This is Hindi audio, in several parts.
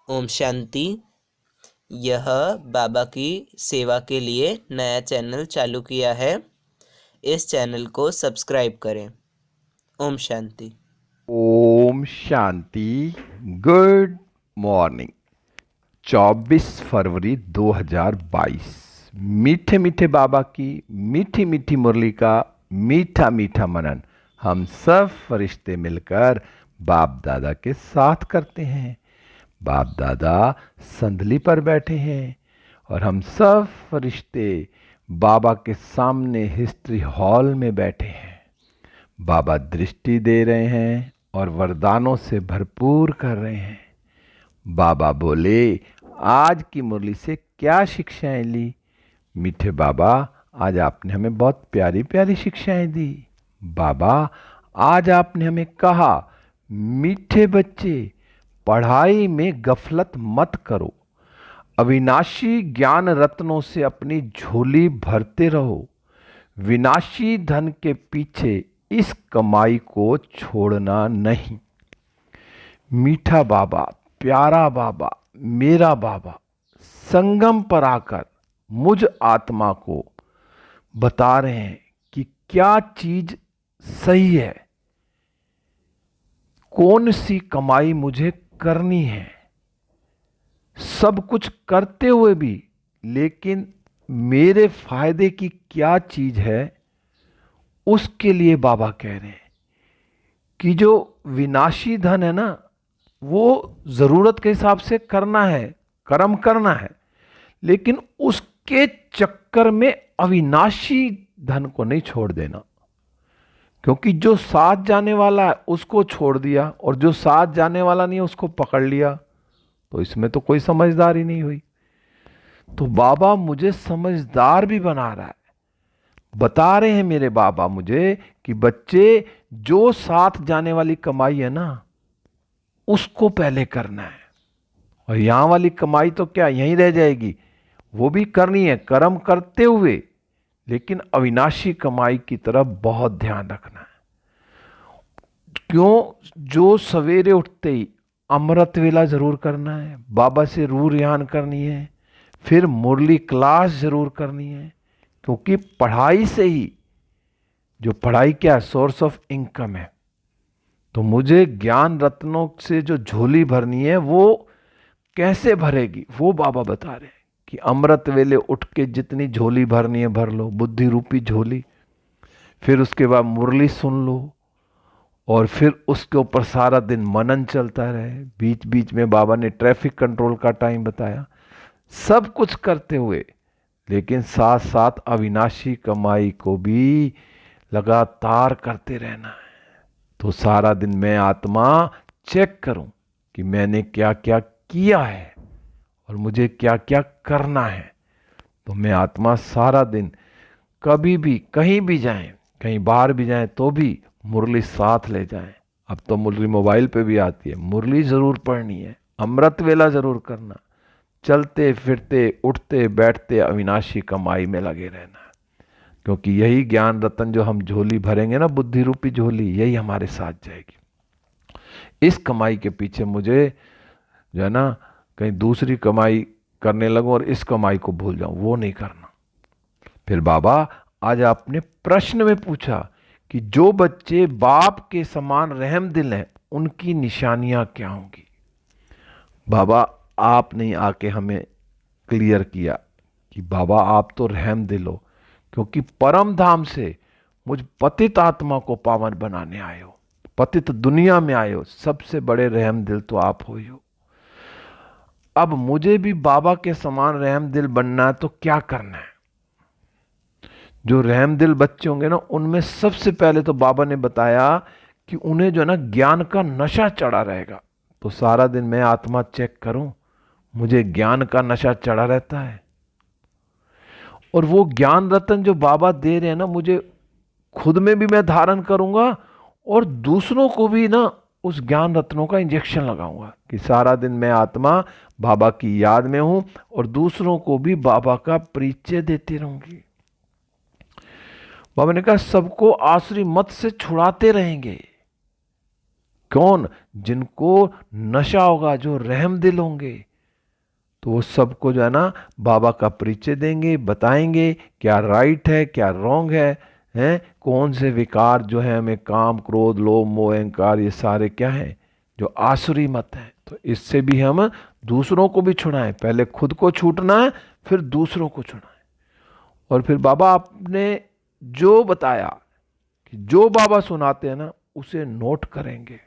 ओम शांति। यह बाबा की सेवा के लिए नया चैनल चालू किया है। इस चैनल को सब्सक्राइब करें। ओम शांति। ओम शांति। Good morning. 24 फरवरी 2022। मीठे मीठे बाबा की मीठी मीठी मुरली का मीठा मीठा मनन हम सब फरिश्ते मिलकर बाप दादा के साथ करते हैं। बाप दादा संदली पर बैठे हैं और हम सब फरिश्ते बाबा के सामने हिस्ट्री हॉल में बैठे हैं। बाबा दृष्टि दे रहे हैं और वरदानों से भरपूर कर रहे हैं। बाबा बोले, आज की मुरली से क्या शिक्षाएं ली? मीठे बाबा, आज आपने हमें बहुत प्यारी प्यारी शिक्षाएं दी। बाबा, आज आपने हमें कहा, मीठे बच्चे, पढ़ाई में गफलत मत करो, अविनाशी ज्ञान रत्नों से अपनी झोली भरते रहो, विनाशी धन के पीछे इस कमाई को छोड़ना नहीं। मीठा बाबा, प्यारा बाबा, मेरा बाबा संगम पर आकर मुझ आत्मा को बता रहे हैं कि क्या चीज सही है, कौन सी कमाई मुझे करनी है। सब कुछ करते हुए भी लेकिन मेरे फायदे की क्या चीज है, उसके लिए बाबा कह रहे हैं कि जो विनाशी धन है ना, वो जरूरत के हिसाब से करना है, कर्म करना है, लेकिन उसके चक्कर में अविनाशी धन को नहीं छोड़ देना। क्योंकि जो साथ जाने वाला है उसको छोड़ दिया और जो साथ जाने वाला नहीं है उसको पकड़ लिया, तो इसमें तो कोई समझदारी नहीं हुई। तो बाबा मुझे समझदार भी बना रहा है। बता रहे हैं मेरे बाबा मुझे कि बच्चे, जो साथ जाने वाली कमाई है ना, उसको पहले करना है। और यहां वाली कमाई तो क्या यहीं रह जाएगी, वो भी करनी है कर्म करते हुए, लेकिन अविनाशी कमाई की तरफ बहुत ध्यान रखना है। क्यों? जो सवेरे उठते ही अमृत वेला जरूर करना है, बाबा से रूह रियान करनी है, फिर मुरली क्लास जरूर करनी है। क्योंकि पढ़ाई से ही, जो पढ़ाई क्या सोर्स ऑफ इनकम है, तो मुझे ज्ञान रत्नों से जो झोली भरनी है वो कैसे भरेगी, वो बाबा बता रहे हैं कि अमृत वेले उठ के जितनी झोली भरनी है भर लो, बुद्धि रूपी झोली। फिर उसके बाद मुरली सुन लो और फिर उसके ऊपर सारा दिन मनन चलता रहे। बीच बीच में बाबा ने ट्रैफिक कंट्रोल का टाइम बताया। सब कुछ करते हुए लेकिन साथ साथ अविनाशी कमाई को भी लगातार करते रहना है। तो सारा दिन मैं आत्मा चेक करूं कि मैंने क्या क्या किया है और मुझे क्या क्या करना है। तो मैं आत्मा सारा दिन कभी भी कहीं भी जाएं, कहीं बाहर भी जाएं, तो भी मुरली साथ ले जाएं। अब तो मुरली मोबाइल पे भी आती है, मुरली जरूर पढ़नी है, अमृत वेला जरूर करना, चलते फिरते उठते बैठते अविनाशी कमाई में लगे रहना है। क्योंकि यही ज्ञान रतन जो हम झोली भरेंगे ना, बुद्धि रूपी झोली, यही हमारे साथ जाएगी। इस कमाई के पीछे मुझे जो है ना कहीं दूसरी कमाई करने लगूं और इस कमाई को भूल जाऊं, वो नहीं करना। फिर बाबा आज आपने प्रश्न में पूछा कि जो बच्चे बाप के समान रहम दिल हैं उनकी निशानियां क्या होंगी। बाबा आपने आके हमें क्लियर किया कि बाबा आप तो रहम दिल हो, क्योंकि परम धाम से मुझ पतित आत्मा को पावन बनाने आए हो, पतित दुनिया में आए हो। सबसे बड़े रहम दिल तो आप हो ही हो। अब मुझे भी बाबा के समान रहम दिल बनना है, तो क्या करना है? जो रहम दिल बच्चे होंगे ना, उनमें सबसे पहले तो बाबा ने बताया कि उन्हें जो है ना ज्ञान का नशा चढ़ा रहेगा। तो सारा दिन मैं आत्मा चेक करूं, मुझे ज्ञान का नशा चढ़ा रहता है। और वो ज्ञान रतन जो बाबा दे रहे हैं ना, मुझे खुद में भी मैं धारण करूंगा और दूसरों को भी ना उस ज्ञान रत्नों का इंजेक्शन लगाऊंगा कि सारा दिन मैं आत्मा बाबा की याद में हूं और दूसरों को भी बाबा का परिचय देती रहूंगी। बाबा ने कहा सबको आसुरी मत से छुड़ाते रहेंगे, कौन? जिनको नशा होगा, जो रहम दिल होंगे, तो वो सबको जो है ना बाबा का परिचय देंगे, बताएंगे क्या राइट है क्या रॉन्ग है, हैं कौन से विकार जो है हमें, काम क्रोध लोभ मोह अहंकार, ये सारे क्या है जो आसुरी मत है। तो इससे भी हम दूसरों को भी छुड़ाएं। पहले खुद को छूटना है, फिर दूसरों को छुड़ाएं। और फिर बाबा आपने जो बताया कि जो बाबा सुनाते हैं ना उसे नोट करेंगे,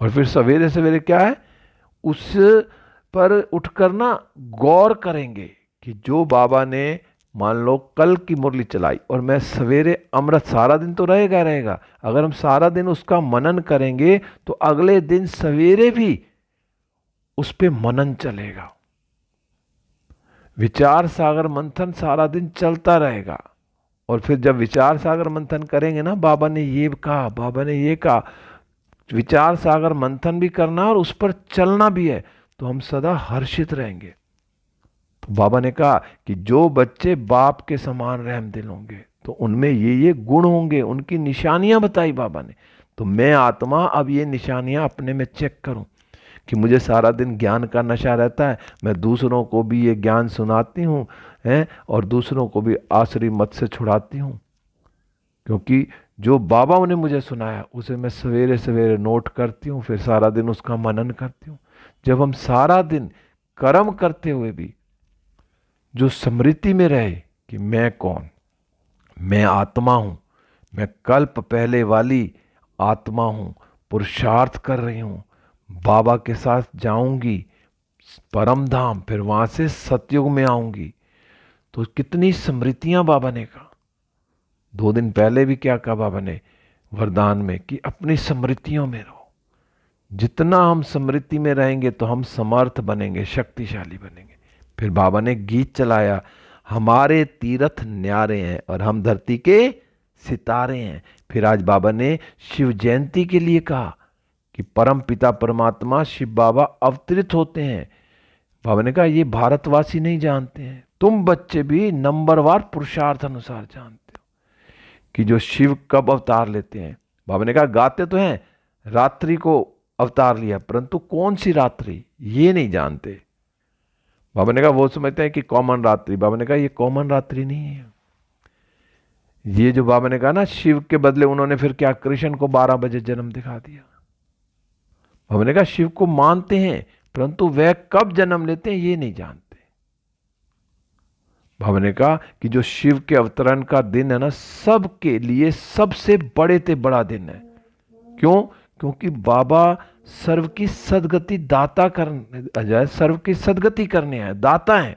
और फिर सवेरे सवेरे क्या है उस पर उठकर ना गौर करेंगे कि जो बाबा ने मान लो कल की मुरली चलाई, और मैं सवेरे अमृत सारा दिन तो रहेगा रहेगा, अगर हम सारा दिन उसका मनन करेंगे तो अगले दिन सवेरे भी उस पे मनन चलेगा, विचार सागर मंथन सारा दिन चलता रहेगा। और फिर जब विचार सागर मंथन करेंगे ना, बाबा ने ये कहा, बाबा ने ये कहा, विचार सागर मंथन भी करना और उस पर चलना भी है, तो हम सदा हर्षित रहेंगे। तो बाबा ने कहा कि जो बच्चे बाप के समान रहम दिल होंगे तो उनमें ये गुण होंगे, उनकी निशानियां बताई बाबा ने। तो मैं आत्मा अब ये निशानियां अपने में चेक करूं कि मुझे सारा दिन ज्ञान का नशा रहता है, मैं दूसरों को भी ये ज्ञान सुनाती हूँ हैं, और दूसरों को भी आसुरी मत से छुड़ाती हूँ, क्योंकि जो बाबा ने मुझे सुनाया उसे मैं सवेरे सवेरे नोट करती हूँ, फिर सारा दिन उसका मनन करती हूँ। जब हम सारा दिन कर्म करते हुए भी जो स्मृति में रहे कि मैं कौन, मैं आत्मा हूं, मैं कल्प पहले वाली आत्मा हूं, पुरुषार्थ कर रही हूं, बाबा के साथ जाऊंगी परम धाम, फिर वहां से सतयुग में आऊंगी। तो कितनी स्मृतियां बाबा ने कहा। 2 दिन पहले भी क्या कहा बाबा ने वरदान में कि अपनी स्मृतियों में रहो। जितना हम स्मृति में रहेंगे तो हम समर्थ बनेंगे, शक्तिशाली बनेंगे। फिर बाबा ने गीत चलाया, हमारे तीर्थ न्यारे हैं और हम धरती के सितारे हैं। फिर आज बाबा ने शिव जयंती के लिए कहा कि परम पिता परमात्मा शिव बाबा अवतरित होते हैं। बाबा ने कहा ये भारतवासी नहीं जानते हैं, तुम बच्चे भी नंबरवार पुरुषार्थ अनुसार जानते हो कि जो शिव कब अवतार लेते हैं। बाबा ने कहा गाते तो हैं रात्रि को अवतार लिया, परंतु कौन सी रात्रि ये नहीं जानते। बाबा ने कहा वो समझते हैं कि कॉमन रात्रि। बाबा ने कहा ये कॉमन रात्रि नहीं है। ये जो बाबा ने कहा ना शिव के बदले उन्होंने फिर क्या कृष्ण को 12 बजे जन्म दिखा दिया। बाबा ने कहा शिव को मानते हैं परंतु वह कब जन्म लेते हैं ये नहीं जानते। बाबा ने कहा कि जो शिव के अवतरण का दिन है ना सबके लिए सबसे बड़े से बड़ा दिन है। क्यों? क्योंकि बाबा सर्व की सदगति दाता करने, सर्व की सदगति करने आए, दाता है।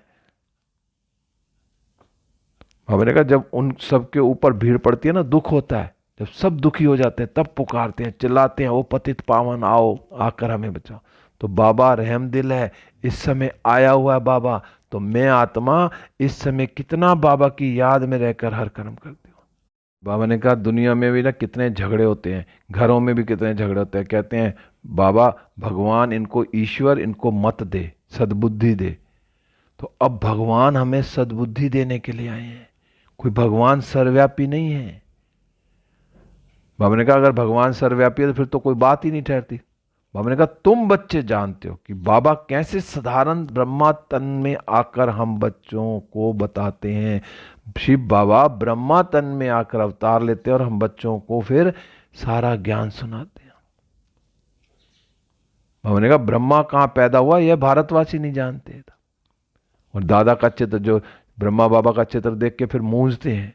बाबा ने कहा जब उन सब के ऊपर भीड़ पड़ती है ना, दुख होता है, जब सब दुखी हो जाते हैं तब पुकारते हैं, चिल्लाते हैं, ओ पतित पावन आओ आकर हमें बचाओ। तो बाबा रहम दिल है, इस समय आया हुआ है बाबा। तो मैं आत्मा इस समय कितना बाबा की याद में रहकर हर कर्म करती हूँ। बाबा ने कहा दुनिया में भी ना कितने झगड़े होते हैं, घरों में भी कितने झगड़े होते हैं। कहते हैं बाबा भगवान इनको, ईश्वर इनको मत दे, सद्बुद्धि दे। तो अब भगवान हमें सद्बुद्धि देने के लिए आए हैं। कोई भगवान सर्वव्यापी नहीं है। बाबा ने कहा अगर भगवान सर्वव्यापी है तो फिर तो कोई बात ही नहीं ठहरती। बाबा ने कहा तुम बच्चे जानते हो कि बाबा कैसे साधारण ब्रह्मा तन में आकर हम बच्चों को बताते हैं। शिव बाबा ब्रह्मा तन में आकर अवतार लेते हैं और हम बच्चों को फिर सारा ज्ञान सुनाते हैं। बाबा ने कहा ब्रह्मा कहाँ पैदा हुआ यह भारतवासी नहीं जानते था। और दादा का चित्र, जो ब्रह्मा बाबा का चित्र देख के फिर मूंझते हैं।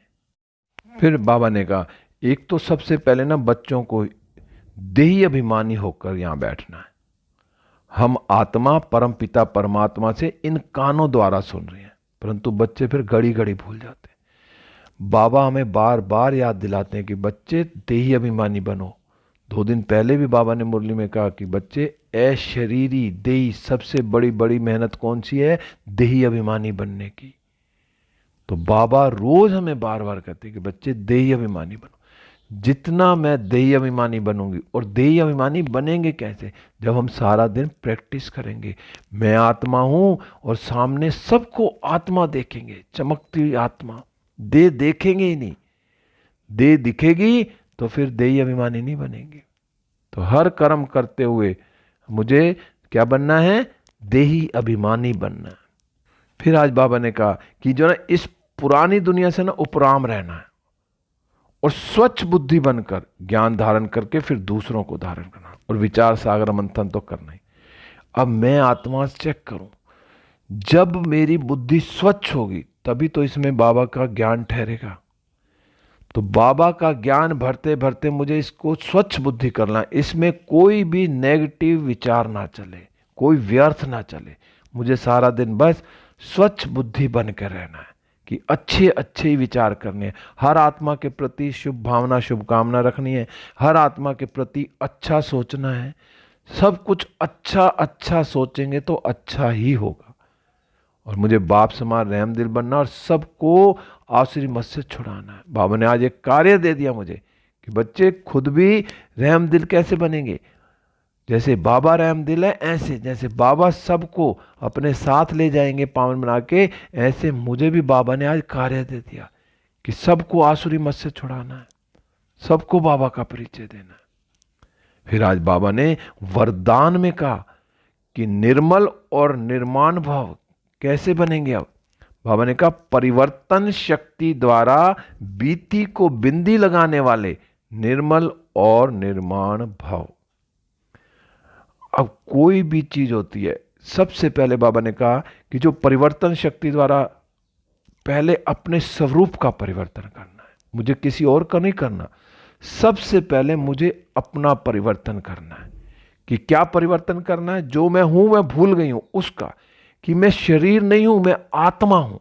फिर बाबा ने कहा एक तो सबसे पहले ना बच्चों को देही अभिमानी होकर यहां बैठना है। हम आत्मा परम पिता परमात्मा से इन कानों द्वारा सुन रहे हैं, परंतु बच्चे फिर घड़ी घड़ी भूल जाते हैं। बाबा हमें बार बार याद दिलाते हैं कि बच्चे देही अभिमानी बनो। 2 दिन पहले भी बाबा ने मुरली में कहा कि बच्चे अशरीरी देही, सबसे बड़ी बड़ी मेहनत कौन सी है? देही अभिमानी बनने की। तो बाबा रोज हमें बार बार कहते हैं कि बच्चे देही अभिमानी बनो। जितना मैं देही अभिमानी बनूंगी, और देही अभिमानी बनेंगे कैसे? जब हम सारा दिन प्रैक्टिस करेंगे। मैं आत्मा हूं और सामने सबको आत्मा देखेंगे, चमकती हुई आत्मा। देह देखेंगे ही नहीं, देह दिखेगी तो फिर देही अभिमानी नहीं बनेंगे। तो हर कर्म करते हुए मुझे क्या बनना है? देही अभिमानी बनना है। फिर आज बाबा ने कहा कि जो ना इस पुरानी दुनिया से ना उपराम रहना है और स्वच्छ बुद्धि बनकर ज्ञान धारण करके फिर दूसरों को धारण करना और विचार सागर मंथन तो करना ही। अब मैं आत्मा से चेक करूं, जब मेरी बुद्धि स्वच्छ होगी तभी तो इसमें बाबा का ज्ञान ठहरेगा। तो बाबा का ज्ञान भरते भरते मुझे इसको स्वच्छ बुद्धि करना है, इसमें कोई भी नेगेटिव विचार ना चले, कोई व्यर्थ ना चले। मुझे सारा दिन बस स्वच्छ बुद्धि बन कर रहना है कि अच्छे अच्छे ही विचार करने हैं, हर आत्मा के प्रति शुभ भावना शुभकामना रखनी है, हर आत्मा के प्रति अच्छा सोचना है। सब कुछ अच्छा अच्छा सोचेंगे तो अच्छा ही होगा। और मुझे बाप समान रहम दिल बनना और सबको आसुरी मत से छुड़ाना है। बाबा ने आज एक कार्य दे दिया मुझे कि बच्चे खुद भी रहम दिल कैसे बनेंगे। जैसे बाबा रहम दिल है, ऐसे जैसे बाबा सबको अपने साथ ले जाएंगे पावन बना के, ऐसे मुझे भी बाबा ने आज कार्य दे दिया कि सबको आसुरी मत से छुड़ाना है, सबको बाबा का परिचय देना है। फिर आज बाबा ने वरदान में कहा कि निर्मल और निर्माण भाव कैसे बनेंगे। अब बाबा ने कहा परिवर्तन शक्ति द्वारा बीती को बिंदी लगाने वाले निर्मल और निर्माण भाव। अब कोई भी चीज होती है, सबसे पहले बाबा ने कहा कि जो परिवर्तन शक्ति द्वारा पहले अपने स्वरूप का परिवर्तन करना है, मुझे किसी और का नहीं करना, सबसे पहले मुझे अपना परिवर्तन करना है। कि क्या परिवर्तन करना है? जो मैं हूं, मैं भूल गई हूं उसका, कि मैं शरीर नहीं हूं, मैं आत्मा हूं।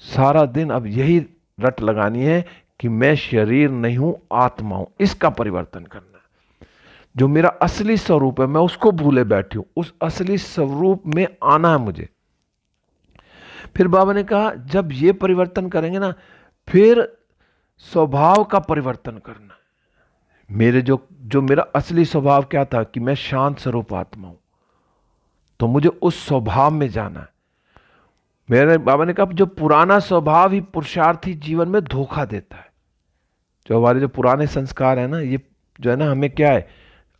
सारा दिन अब यही रट लगानी है कि मैं शरीर नहीं हूं, आत्मा हूं। इसका परिवर्तन करना है। जो मेरा असली स्वरूप है मैं उसको भूले बैठी हूं, उस असली स्वरूप में आना है मुझे। फिर बाबा ने कहा जब ये परिवर्तन करेंगे ना, फिर स्वभाव का परिवर्तन करना है। मेरे जो मेरा असली स्वभाव क्या था कि मैं शांत स्वरूप आत्मा हूं, तो मुझे उस स्वभाव में जाना है। मेरे बाबा ने कहा जो पुराना स्वभाव ही पुरुषार्थी जीवन में धोखा देता है। जो हमारे जो पुराने संस्कार है ना, ये जो है ना, हमें क्या है,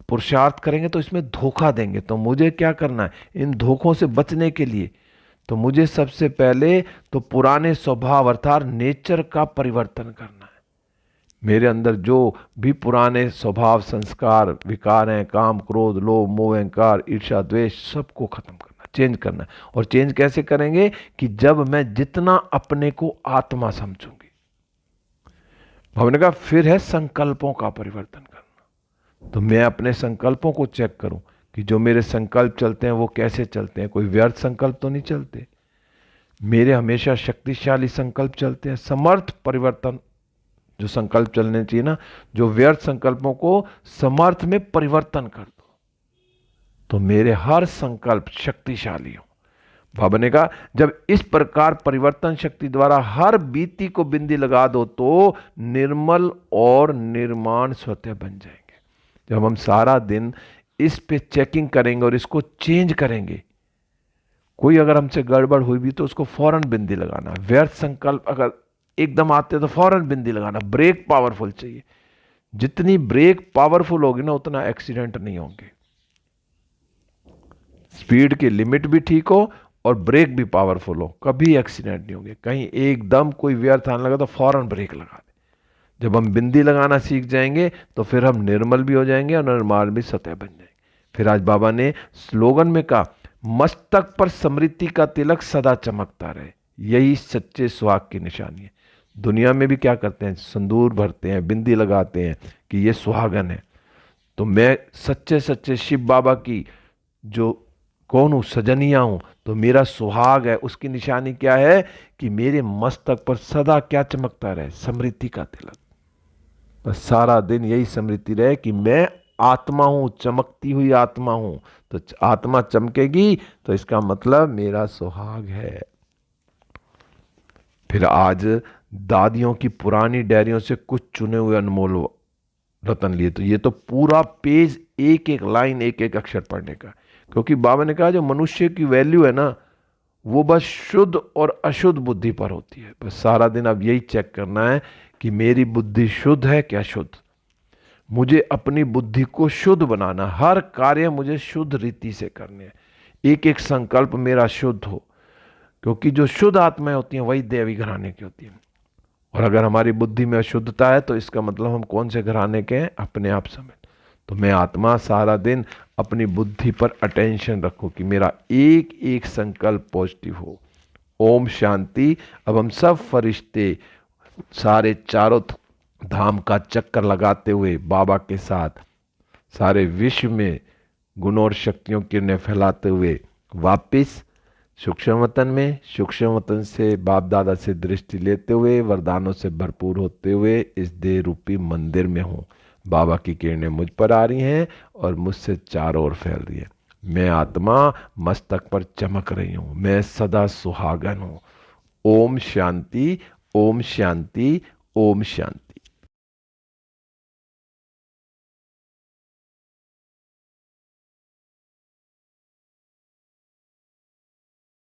पुरुषार्थ करेंगे तो इसमें धोखा देंगे। तो मुझे क्या करना है, इन धोखों से बचने के लिए तो मुझे सबसे पहले तो पुराने स्वभाव अर्थात नेचर का परिवर्तन करना है। मेरे अंदर जो भी पुराने स्वभाव संस्कार विकार हैं, काम क्रोध लोभ मोह अहंकार ईर्ष्या द्वेष, सबको खत्म करना, चेंज करना। और चेंज कैसे करेंगे कि जब मैं जितना अपने को आत्मा समझूंगी। हमने कहा फिर है संकल्पों का परिवर्तन करना। तो मैं अपने संकल्पों को चेक करूं कि जो मेरे संकल्प चलते हैं वो कैसे चलते हैं। कोई व्यर्थ संकल्प तो नहीं चलते, मेरे हमेशा शक्तिशाली संकल्प चलते हैं। समर्थ परिवर्तन जो संकल्प चलने चाहिए ना, जो व्यर्थ संकल्पों को समर्थ में परिवर्तन कर दो, तो मेरे हर संकल्प शक्तिशाली हो। बाबा ने कहा जब इस प्रकार परिवर्तन शक्ति द्वारा हर बीती को बिंदी लगा दो तो निर्मल और निर्माण स्वतः बन जाएंगे। जब हम सारा दिन इस पे चेकिंग करेंगे और इसको चेंज करेंगे, कोई अगर हमसे गड़बड़ हुई भी तो उसको फौरन बिंदी लगाना। व्यर्थ संकल्प अगर एकदम आते तो फौरन बिंदी लगाना। ब्रेक पावरफुल चाहिए, जितनी ब्रेक पावरफुल होगी ना उतना एक्सीडेंट नहीं होंगे। स्पीड की लिमिट भी ठीक हो और ब्रेक भी पावरफुल हो, कभी एक्सीडेंट नहीं होंगे। कहीं एकदम कोई व्यर्थ आने लगा तो फौरन ब्रेक लगा दे। जब हम बिंदी लगाना सीख जाएंगे तो फिर हम निर्मल भी हो जाएंगे और निर्माण भी सतह बन जाएंगे। फिर आज बाबा ने स्लोगन में कहा मस्तक पर स्मृति का तिलक सदा चमकता रहे, यही सच्चे सुहाग की निशानी है। दुनिया में भी क्या करते हैं, संदूर भरते हैं, बिंदी लगाते हैं कि ये सुहागन है। तो मैं सच्चे सच्चे शिव बाबा की जो कौन हूं, सजनिया हूं, तो मेरा सुहाग है। उसकी निशानी क्या है कि मेरे मस्तक पर सदा क्या चमकता रहे, स्मृति का तिलक। बस सारा दिन यही स्मृति रहे कि मैं आत्मा हूं, चमकती हुई आत्मा हूं। तो आत्मा चमकेगी तो इसका मतलब मेरा सुहाग है। फिर आज दादियों की पुरानी डायरियों से कुछ चुने हुए अनमोल रतन लिए। तो ये तो पूरा पेज, एक एक लाइन, एक एक अक्षर पढ़ने का। क्योंकि बाबा ने कहा जो मनुष्य की वैल्यू है ना, वो बस शुद्ध और अशुद्ध बुद्धि पर होती है। बस सारा दिन अब यही चेक करना है कि मेरी बुद्धि शुद्ध है क्या शुद्ध। मुझे अपनी बुद्धि को शुद्ध बनाना, हर कार्य मुझे शुद्ध रीति से करने हैं। एक एक संकल्प मेरा शुद्ध हो, क्योंकि जो शुद्ध आत्माएं होती हैं वही दैवी घराने की होती हैं। और अगर हमारी बुद्धि में अशुद्धता है तो इसका मतलब हम कौन से घराने के हैं, अपने आप समझ। तो मैं आत्मा सारा दिन अपनी बुद्धि पर अटेंशन रखूं कि मेरा एक एक संकल्प पॉजिटिव हो। ओम शांति। अब हम सब फरिश्ते सारे चारों धाम का चक्कर लगाते हुए बाबा के साथ सारे विश्व में गुणों और शक्तियों की किरणें फैलाते हुए वापिस सूक्ष्म वतन में, सूक्ष्म वतन से बाप दादा से दृष्टि लेते हुए वरदानों से भरपूर होते हुए इस देह रूपी मंदिर में हूँ। बाबा की किरणें मुझ पर आ रही हैं और मुझसे चारों ओर फैल रही है। मैं आत्मा मस्तक पर चमक रही हूँ, मैं सदा सुहागन हूँ। ओम शांति, ओम शांति, ओम शांति।